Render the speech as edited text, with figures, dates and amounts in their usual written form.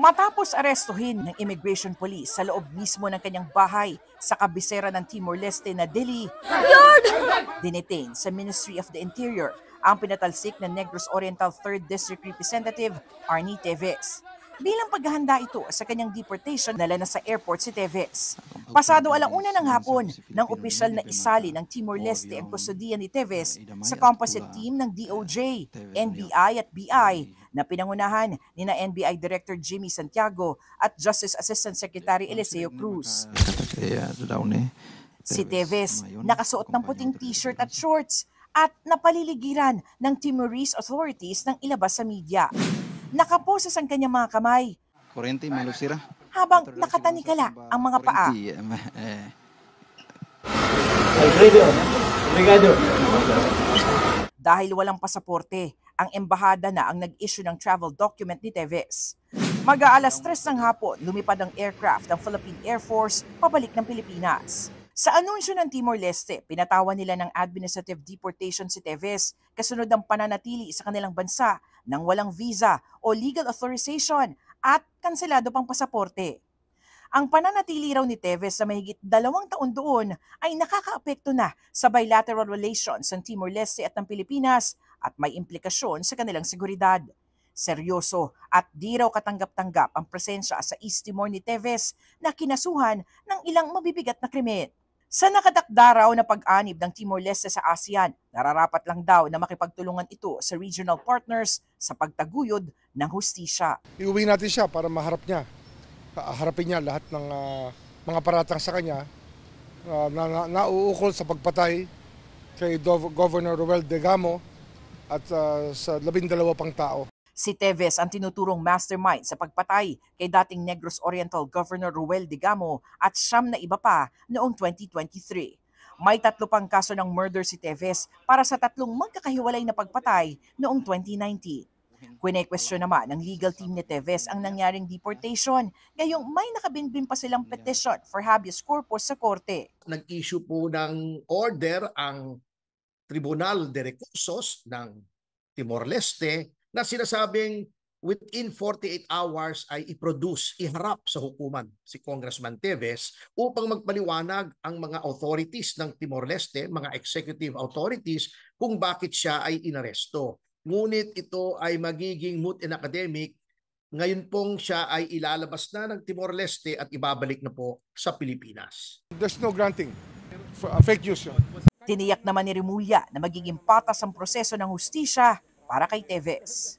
Matapos arestuhin ng immigration police sa loob mismo ng kanyang bahay sa kabisera ng Timor-Leste na Dili, dinetain sa Ministry of the Interior ang pinatalsik na Negros Oriental 3rd District Representative Arnie Teves. Bilang paghahanda ito sa kanyang deportation, dala na sa airport si Teves. Pasado 1:00 ng hapon, ng opisyal na isali ng Timor-Leste ang kustodiya ni Teves sa composite team ng DOJ, NBI at BI na pinangunahan ni na NBI Director Jimmy Santiago at Justice Assistant Secretary Eliseo Cruz. Si Teves nakasuot ng puting t-shirt at shorts at napaliligiran ng Timorese authorities nang ilabas sa media. Nakaposes ang kanyang mga kamay habang nakatanikala ang mga paa. Dahil walang pasaporte, ang embahada na ang nag-issue ng travel document ni Teves. Mag-aalas 3 ng hapon, lumipad ang aircraft ng Philippine Air Force pabalik ng Pilipinas. Sa anunsyo ng Timor-Leste, pinatawan nila ng administrative deportation si Teves kasunod ng pananatili sa kanilang bansa nang walang visa o legal authorization at kanselado pang pasaporte. Ang pananatili raw ni Teves sa mahigit 2 taon doon ay nakakaapekto na sa bilateral relations ng Timor-Leste at ng Pilipinas at may implikasyon sa kanilang seguridad. Seryoso at di raw katanggap-tanggap ang presensya sa East Timor ni Teves na kinasuhan ng ilang mabibigat na krimen. Sa nakatakda raw na pag-anib ng Timor-Leste sa ASEAN, nararapat lang daw na makipagtulungan ito sa regional partners sa pagtaguyod ng hustisya. Iuwi natin siya para harapin niya lahat ng mga paratang sa kanya na nauukol sa pagpatay kay Governor Roel Degamo at sa 12 pang tao. Si Teves ang tinuturong mastermind sa pagpatay kay dating Negros Oriental Governor Roel Degamo at 9 na iba pa noong 2023. May 3 pang kaso ng murder si Teves para sa 3 magkakahiwalay na pagpatay noong 2019. Kwene-question naman ng legal team ni Teves ang nangyaring deportation, ngayong may nakabinbin pa silang petition for habeas corpus sa korte. Nag-issue po ng order ang Tribunal de Recursos ng Timor-Leste na sinasabing within 48 hours ay iharap sa hukuman si Congressman Teves upang magpaliwanag ang mga authorities ng Timor-Leste, mga executive authorities, kung bakit siya ay inaresto. Ngunit ito ay magiging moot and academic. Ngayon pong siya ay ilalabas na ng Timor-Leste at ibabalik na po sa Pilipinas. There's no granting. Fake news yun. Tiniyak naman ni Remulla na magiging patas ang proseso ng hustisya para kay Teves.